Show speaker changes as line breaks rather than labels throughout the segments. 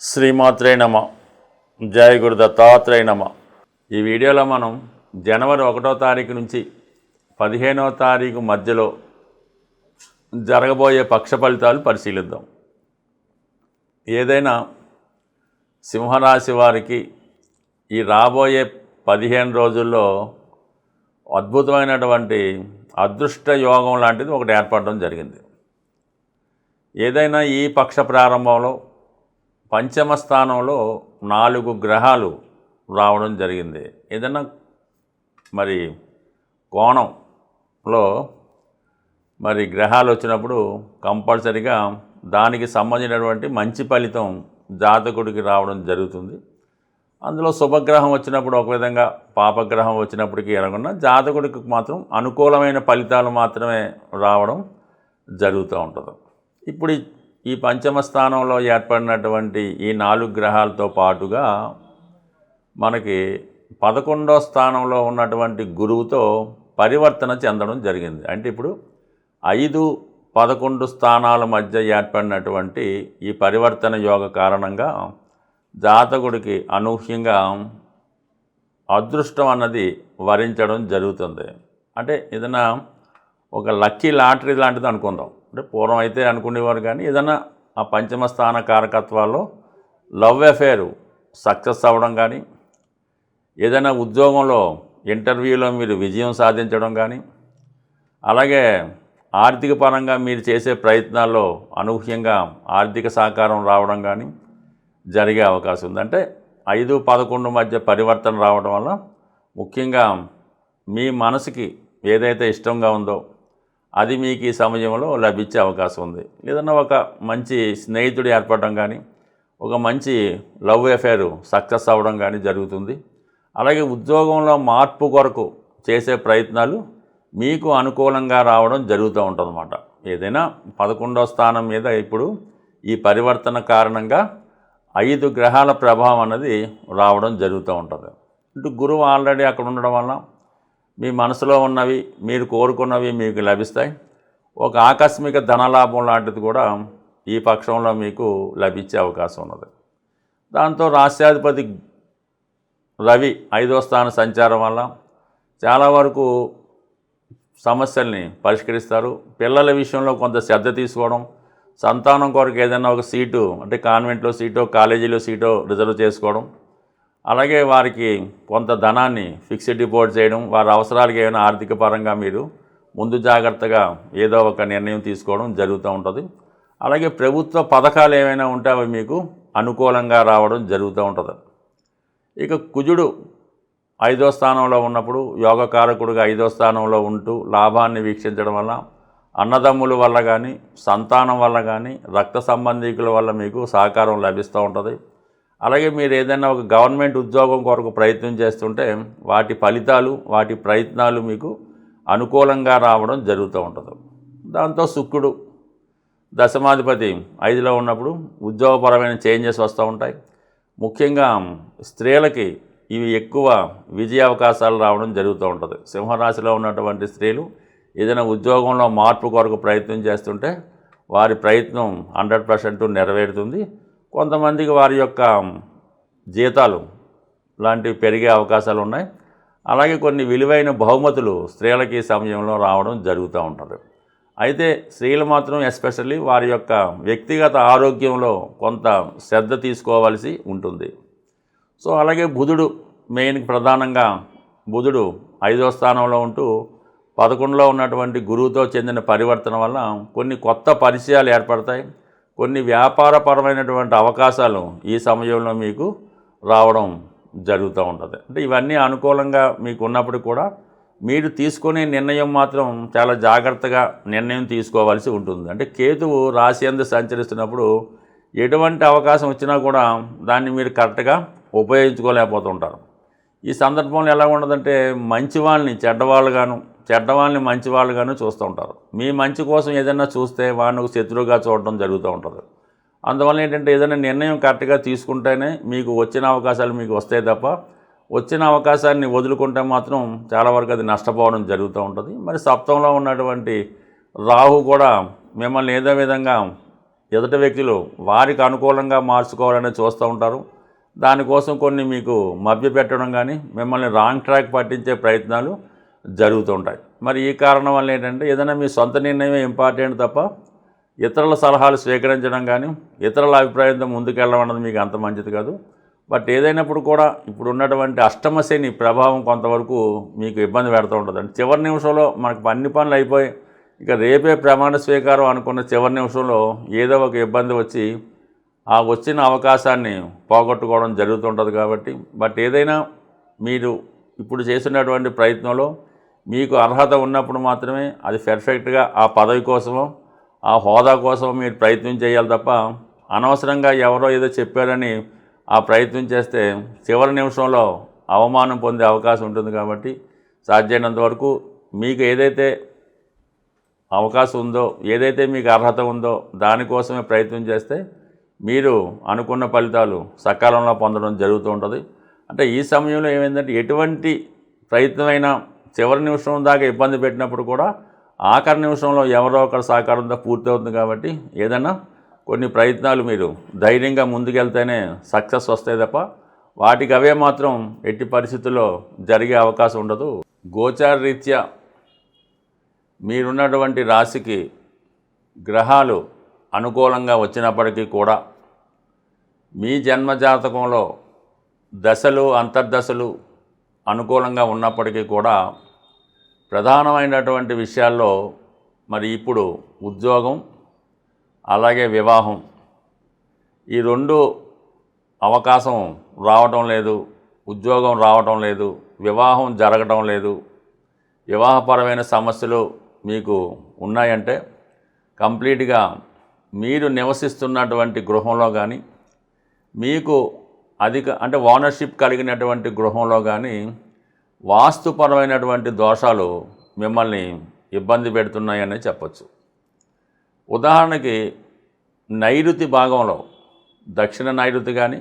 శ్రీమాత్రే నమ. జయ గురు దత్తాత్రేయ నమ. ఈ వీడియోలో మనం జనవరి 1వ తారీఖు నుంచి 15వ తారీఖు మధ్యలో జరగబోయే పక్ష ఫలితాలు పరిశీలిద్దాం. ఏదైనా సింహరాశి వారికి ఈ రాబోయే 15 రోజుల్లో అద్భుతమైనటువంటి అదృష్ట యోగం లాంటిది ఒకటి ఏర్పడడం జరిగింది. ఏదైనా ఈ పక్ష ప్రారంభంలో పంచమ స్థానంలో 4 గ్రహాలు రావడం జరిగింది. ఏదైనా మరి కోణంలో మరి గ్రహాలు వచ్చినప్పుడు కంపల్సరిగా దానికి సంబంధించినటువంటి మంచి ఫలితం జాతకుడికి రావడం జరుగుతుంది. అందులో శుభగ్రహం వచ్చినప్పుడు ఒక విధంగా, పాపగ్రహం వచ్చినప్పటికీ ఎలాగన్నా జాతకుడికి మాత్రం అనుకూలమైన ఫలితాలు మాత్రమే రావడం జరుగుతూ ఉంటుంది. ఇప్పుడు ఈ పంచమ స్థానంలో ఏర్పడినటువంటి ఈ 4 గ్రహాలతో పాటుగా మనకి 11వ స్థానంలో ఉన్నటువంటి గురువుతో పరివర్తన చెందడం జరిగింది. అంటే ఇప్పుడు 5, 11 స్థానాల మధ్య ఏర్పడినటువంటి ఈ పరివర్తన యోగ కారణంగా జాతకుడికి అనూహ్యంగా అదృష్టం అన్నది వరించడం జరుగుతుంది. అంటే ఏదైనా ఒక లక్కీ లాటరీ లాంటిది అనుకుందాం. అంటే పూర్వం అయితే అనుకునేవారు, కానీ ఏదైనా ఆ పంచమ స్థాన కారకత్వాల్లో లవ్ అఫేరు సక్సెస్ అవ్వడం కానీ, ఏదైనా ఉద్యోగంలో ఇంటర్వ్యూలో మీరు విజయం సాధించడం కానీ, అలాగే ఆర్థిక పరంగా మీరు చేసే ప్రయత్నాల్లో అనూహ్యంగా ఆర్థిక సహకారం రావడం కానీ జరిగే అవకాశం ఉంది. అంటే 5, 11 మధ్య పరివర్తన రావడం వల్ల ముఖ్యంగా మీ మనసుకి ఏదైతే ఇష్టంగా ఉందో అది మీకు ఈ సమయంలో లభించే అవకాశం ఉంది. ఏదన్నా ఒక మంచి స్నేహితుడు ఏర్పడడం కానీ, ఒక మంచి లవ్ అఫేరు సక్సెస్ అవ్వడం కానీ జరుగుతుంది. అలాగే ఉద్యోగంలో మార్పు కొరకు చేసే ప్రయత్నాలు మీకు అనుకూలంగా రావడం జరుగుతూ ఉంటుందన్నమాట. ఏదైనా 11వ స్థానం మీద ఇప్పుడు ఈ పరివర్తన కారణంగా 5 గ్రహాల ప్రభావం అన్నది రావడం జరుగుతూ ఉంటుంది. ఇటు గురువు ఆల్రెడీ అక్కడ ఉండడం వల్ల మీ మనసులో ఉన్నవి, మీరు కోరుకున్నవి మీకు లభిస్తాయి. ఒక ఆకస్మిక ధనలాభం లాంటిది కూడా ఈ పక్షంలో మీకు లభించే అవకాశం ఉన్నది. దాంతో రాష్ట్రాధిపతి రవి 5వ స్థాన సంచారం వల్ల చాలా వరకు సమస్యల్ని పరిష్కరిస్తారు. పిల్లల విషయంలో కొంత శ్రద్ధ తీసుకోవడం, సంతానం కొరకు ఏదైనా ఒక సీటు, అంటే కాన్వెంట్లో సీటో కాలేజీలో సీటో రిజర్వ్ చేసుకోవడం, అలాగే వారికి కొంత ధనాన్ని ఫిక్స్డ్ డిపాజిట్ చేయడం, వారి అవసరాలకు ఏమైనా ఆర్థిక పరంగా మీరు ముందు జాగ్రత్తగా ఏదో ఒక నిర్ణయం తీసుకోవడం జరుగుతూ ఉంటుంది. అలాగే ప్రభుత్వ పథకాలు ఏమైనా ఉంటే అవి మీకు అనుకూలంగా రావడం జరుగుతూ ఉంటుంది. ఇక కుజుడు 5వ స్థానంలో ఉన్నప్పుడు యోగకారకుడుగా 5వ స్థానంలో ఉంటూ లాభాన్ని వీక్షించడం వల్ల అన్నదమ్ముల వల్ల కానీ, సంతానం వల్ల కానీ, రక్త సంబంధీకుల వల్ల మీకు సహకారం లభిస్తూ ఉంటుంది. అలాగే మీరు ఏదైనా ఒక గవర్నమెంట్ ఉద్యోగం కొరకు ప్రయత్నం చేస్తుంటే వాటి ఫలితాలు, వాటి ప్రయత్నాలు మీకు అనుకూలంగా రావడం జరుగుతూ ఉంటుంది. దాంతో శుక్రుడు దశమాధిపతి 5లో ఉన్నప్పుడు ఉద్యోగపరమైన చేంజెస్ వస్తూ ఉంటాయి. ముఖ్యంగా స్త్రీలకి ఇవి ఎక్కువ విజయ అవకాశాలు రావడం జరుగుతూ ఉంటుంది. సింహరాశిలో ఉన్నటువంటి స్త్రీలు ఏదైనా ఉద్యోగంలో మార్పు కొరకు ప్రయత్నం చేస్తుంటే వారి ప్రయత్నం 100% నెరవేరుతుంది. కొంతమందికి వారి యొక్క జీతాలు లాంటివి పెరిగే అవకాశాలు ఉన్నాయి. అలాగే కొన్ని విలువైన బహుమతులు స్త్రీలకి ఈ సమయంలో రావడం జరుగుతూ ఉంటుంది. అయితే స్త్రీలు మాత్రం ఎస్పెషల్లీ వారి యొక్క వ్యక్తిగత ఆరోగ్యంలో కొంత శ్రద్ధ తీసుకోవాల్సి ఉంటుంది. సో అలాగే బుధుడు మెయిన్ ప్రధానంగా బుధుడు 5వ స్థానంలో ఉంటూ 11లో ఉన్నటువంటి గురువుతో చెందిన పరివర్తన వల్ల కొన్ని కొత్త పరిచయాలు ఏర్పడతాయి. కొన్ని వ్యాపారపరమైనటువంటి అవకాశాలు ఈ సమయంలో మీకు రావడం జరుగుతూ ఉంటుంది. అంటే ఇవన్నీ అనుకూలంగా మీకు ఉన్నప్పుడు కూడా మీరు తీసుకునే నిర్ణయం మాత్రం చాలా జాగ్రత్తగా నిర్ణయం తీసుకోవాల్సి ఉంటుంది. అంటే కేతువు రాశి యందు సంచరిస్తున్నప్పుడు ఎటువంటి అవకాశం వచ్చినా కూడా దాన్ని మీరు కరెక్ట్గా ఉపయోగించుకోలేకపోతుంటారు. ఈ సందర్భంలో ఎలా ఉండదంటే మంచి వాళ్ళని చెడ్డవాళ్ళుగాను, చెడ్డవాళ్ళని మంచి వాళ్ళుగాను చూస్తూ ఉంటారు. మీ మంచి కోసం ఏదైనా చూస్తే వాడిని శత్రువుగా చూడడం జరుగుతూ ఉంటుంది. అందువల్ల ఏంటంటే ఏదైనా నిర్ణయం కరెక్ట్గా తీసుకుంటేనే మీకు వచ్చిన అవకాశాలు మీకు వస్తాయి తప్ప వచ్చిన అవకాశాన్ని వదులుకుంటే మాత్రం చాలా వరకు అది నష్టపోవడం జరుగుతూ ఉంటుంది. మరి సప్తంలో ఉన్నటువంటి రాహు కూడా మిమ్మల్ని ఏదో విధంగా ఎదుటి వ్యక్తులు వారికి అనుకూలంగా మార్చుకోవాలని చూస్తూ ఉంటారు. దానికోసం కొన్ని మీకు మభ్యపెట్టడం కానీ మిమ్మల్ని రాంగ్ ట్రాక్ పట్టించే ప్రయత్నాలు జరుగుతుంటాయి. మరి ఈ కారణం వల్ల ఏంటంటే ఏదైనా మీ సొంత నిర్ణయమే ఇంపార్టెంట్ తప్ప ఇతరుల సలహాలు స్వీకరించడం కానీ ఇతరుల అభిప్రాయంతో ముందుకెళ్ళడం అన్నది మీకు అంత మంచిది కాదు. బట్ ఏదైనప్పుడు కూడా ఇప్పుడు ఉన్నటువంటి అష్టమ శని ప్రభావం కొంతవరకు మీకు ఇబ్బంది పెడుతూ ఉంటుంది. అంటే చివరి నిమిషంలో మనకు అన్ని పనులు అయిపోయి ఇక రేపే ప్రమాణ స్వీకారం అనుకున్న చివరి నిమిషంలో ఏదో ఒక ఇబ్బంది వచ్చి ఆ వచ్చిన అవకాశాన్ని పోగొట్టుకోవడం జరుగుతుంటుంది. కాబట్టి బట్ ఏదైనా మీరు ఇప్పుడు చేసినటువంటి ప్రయత్నంలో మీకు అర్హత ఉన్నప్పుడు మాత్రమే అది పర్ఫెక్ట్గా ఆ పదవి కోసమో ఆ హోదా కోసం మీరు ప్రయత్నం చేయాలి తప్ప అనవసరంగా ఎవరో ఏదో చెప్పారని ఆ ప్రయత్నం చేస్తే చివరి నిమిషంలో అవమానం పొందే అవకాశం ఉంటుంది. కాబట్టి సాధ్యమైనంత వరకు మీకు ఏదైతే అవకాశం ఉందో ఏదైతే మీకు అర్హత ఉందో దానికోసమే ప్రయత్నం చేస్తే మీరు అనుకున్న ఫలితాలు సకాలంలో పొందడం జరుగుతూ ఉంటుంది. అంటే ఈ సమయంలో ఏమైందంటే ఎటువంటి ప్రయత్నమైనా చివరి నిమిషం దాకా ఇబ్బంది పెట్టినప్పుడు కూడా ఆఖరి నిమిషంలో ఎవరో ఒకరి సహకారంతో పూర్తవుతుంది. కాబట్టి ఏదైనా కొన్ని ప్రయత్నాలు మీరు ధైర్యంగా ముందుకెళ్తేనే సక్సెస్ వస్తాయి తప్ప వాటికి అవే మాత్రం ఎట్టి పరిస్థితుల్లో జరిగే అవకాశం ఉండదు. గోచార రీత్యా మీరున్నటువంటి రాశికి గ్రహాలు అనుకూలంగా వచ్చినప్పటికీ కూడా మీ జన్మజాతకంలో దశలు అంతర్దశలు అనుకూలంగా ఉన్నప్పటికీ కూడా ప్రధానమైనటువంటి విషయాల్లో మరి ఇప్పుడు ఉద్యోగం అలాగే వివాహం ఈ రెండు అవకాశం రావటం లేదు, ఉద్యోగం రావటం లేదు, వివాహం జరగటం లేదు, వివాహపరమైన సమస్యలు మీకు ఉన్నాయంటే కంప్లీట్గా మీరు నివసిస్తున్నటువంటి గృహంలో కానీ మీకు అంటే ఓనర్షిప్ కలిగినటువంటి గృహంలో కానీ వాస్తుపరమైనటువంటి దోషాలు మిమ్మల్ని ఇబ్బంది పెడుతున్నాయని చెప్పచ్చు. ఉదాహరణకి నైరుతి భాగంలో దక్షిణ నైరుతి కానీ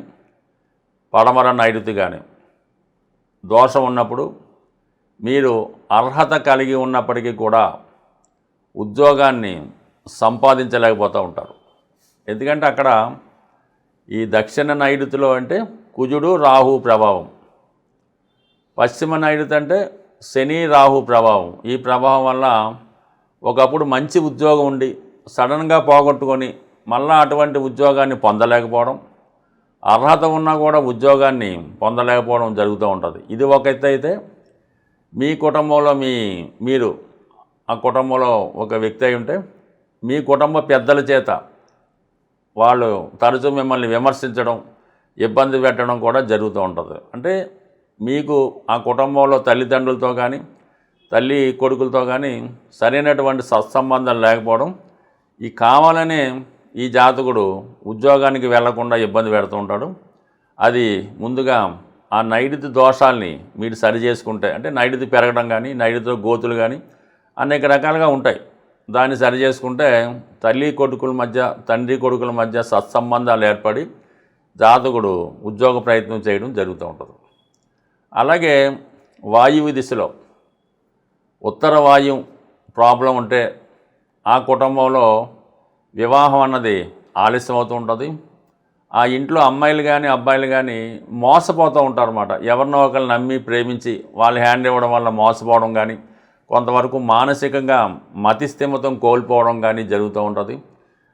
పడమర నైరుతి కానీ దోషం ఉన్నప్పుడు మీరు అర్హత కలిగి ఉన్నప్పటికీ కూడా ఉద్యోగాన్ని సంపాదించలేకపోతూ ఉంటారు. ఎందుకంటే అక్కడ ఈ దక్షిణ నైరుతిలో అంటే కుజుడు రాహు ప్రభావం, పశ్చిమ నైరుతి అంటే శని రాహు ప్రభావం. ఈ ప్రభావం వల్ల ఒకప్పుడు మంచి ఉద్యోగం ఉండి సడన్గా పోగొట్టుకొని మళ్ళీ అటువంటి ఉద్యోగాన్ని పొందలేకపోవడం, అర్హత ఉన్నా కూడా ఉద్యోగాన్ని పొందలేకపోవడం జరుగుతూ ఉంటుంది. ఇది ఒక ఎత్తు అయితే మీ కుటుంబంలో మీరు ఆ కుటుంబంలో ఒక వ్యక్తి అయి ఉంటే మీ కుటుంబ పెద్దల చేత వాళ్ళు తరచూ మిమ్మల్ని విమర్శించడం ఇబ్బంది పెట్టడం కూడా జరుగుతూ ఉంటుంది. అంటే మీకు ఆ కుటుంబంలో తల్లిదండ్రులతో కానీ తల్లి కొడుకులతో కానీ సరైనటువంటి సత్సంబంధం లేకపోవడం, ఈ కావాలనే ఈ జాతకుడు ఉద్యోగానికి వెళ్లకుండా ఇబ్బంది పెడుతూ ఉంటాడు. అది ముందుగా ఆ నైరుతి దోషాల్ని మీరు సరి చేసుకుంటే అంటే నైరుతి పెరగడం కానీ నైరుతిలో గోతులు కానీ అనేక రకాలుగా ఉంటాయి. దాన్ని సరి చేసుకుంటే తండ్రి కొడుకుల మధ్య సత్సంబంధాలు ఏర్పడి జాతకుడు ఉద్యోగ ప్రయత్నం చేయడం జరుగుతూ ఉంటుంది. అలాగే వాయువు దిశలో ఉత్తర వాయువు ప్రాబ్లం ఉంటే ఆ కుటుంబంలో వివాహం అన్నది ఆలస్యం అవుతూ ఉంటుంది. ఆ ఇంట్లో అమ్మాయిలు కానీ అబ్బాయిలు కానీ మోసపోతూ ఉంటారు అన్నమాట. ఎవరినో ఒకరు నమ్మి ప్రేమించి వాళ్ళు హ్యాండ్ ఇవ్వడం వల్ల మోసపోవడం కానీ కొంతవరకు మానసికంగా మతిస్థిమితం కోల్పోవడం కానీ జరుగుతూ ఉంటుంది.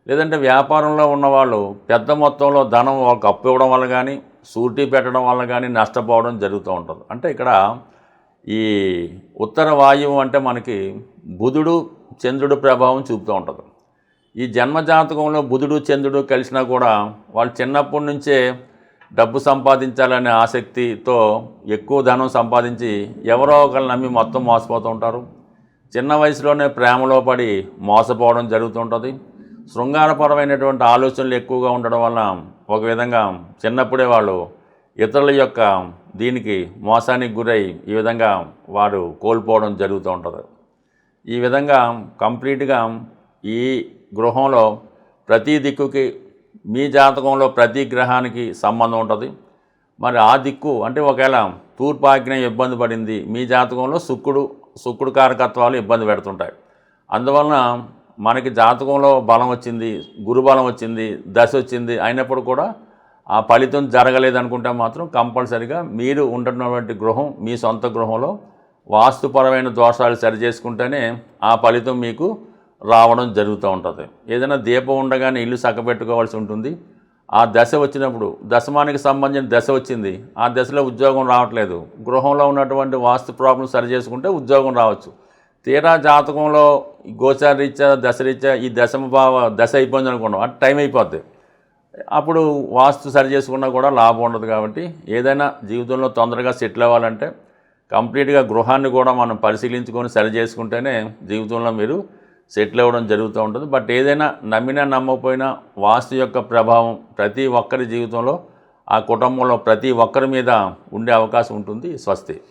లేదంటే వ్యాపారంలో ఉన్నవాళ్ళు పెద్ద మొత్తంలో ధనం ఒక అప్పు ఇవ్వడం వల్ల కానీ సూటీ పెట్టడం వల్ల కానీ నష్టపోవడం జరుగుతూ ఉంటుంది. అంటే ఇక్కడ ఈ ఉత్తర వాయువు అంటే మనకి బుధుడు చంద్రుడు ప్రభావం చూపుతూ ఉంటుంది. ఈ జన్మజాతకంలో బుధుడు చంద్రుడు కలిసినా కూడా వాళ్ళు చిన్నప్పటి నుంచే డబ్బు సంపాదించాలనే ఆసక్తితో ఎక్కువ ధనం సంపాదించి ఎవరో ఒకరు నమ్మి మొత్తం మోసపోతూ ఉంటారు. చిన్న వయసులోనే ప్రేమలో పడి మోసపోవడం జరుగుతుంటుంది. శృంగారపరమైనటువంటి ఆలోచనలు ఎక్కువగా ఉండడం వల్ల ఒక విధంగా చిన్నప్పుడే వాళ్ళు ఇతరుల యొక్క దీనికి మోసానికి గురై ఈ విధంగా వారు కోల్పోవడం జరుగుతూ ఉంటుంది. ఈ విధంగా కంప్లీట్గా ఈ గృహంలో ప్రతి దిక్కుకి మీ జాతకంలో ప్రతి గ్రహానికి సంబంధం ఉంటుంది. మరి ఆ దిక్కు అంటే ఒకవేళ తూర్పు ఆగ్నేయం ఇబ్బంది పడింది, మీ జాతకంలో శుక్రుడు కారకత్వాలు ఇబ్బంది పెడుతుంటాయి. అందువలన మనకి జాతకంలో బలం వచ్చింది, గురుబలం వచ్చింది, దశ వచ్చింది అయినప్పుడు కూడా ఆ ఫలితం జరగలేదు అనుకుంటే మాత్రం కంపల్సరిగా మీరు ఉంటున్నటువంటి గృహం మీ సొంత గృహంలో వాస్తుపరమైన దోషాలు సరి చేసుకుంటేనే ఆ ఫలితం మీకు రావడం జరుగుతూ ఉంటుంది. ఏదైనా దీపం ఉండగానే ఇల్లు చక్కబెట్టుకోవాల్సి ఉంటుంది. ఆ దశ వచ్చినప్పుడు దశమానికి సంబంధించిన దశ వచ్చింది, ఆ దశలో ఉద్యోగం రావట్లేదు, గృహంలో ఉన్నటువంటి వాస్తు ప్రాబ్లం సరి చేసుకుంటే ఉద్యోగం రావచ్చు. తీరా జాతకంలో గోచార రీత్యా దశరీత్యా ఈ దశ అయిపోయింది అనుకున్నాం, అది టైం అయిపోద్ది. అప్పుడు వాస్తు సరి చేసుకున్నా కూడా లాభం ఉండదు. కాబట్టి ఏదైనా జీవితంలో తొందరగా సెటిల్ అవ్వాలంటే కంప్లీట్గా గృహాన్ని కూడా మనం పరిశీలించుకొని సరి చేసుకుంటేనే జీవితంలో మీరు సెటిల్ అవ్వడం జరుగుతూ ఉంటుంది. బట్ ఏదైనా నమ్మినా నమ్మకపోయినా వాస్తు యొక్క ప్రభావం ప్రతి ఒక్కరి జీవితంలో ఆ కుటుంబంలో ప్రతి ఒక్కరి మీద ఉండే అవకాశం ఉంటుంది. స్వస్తి.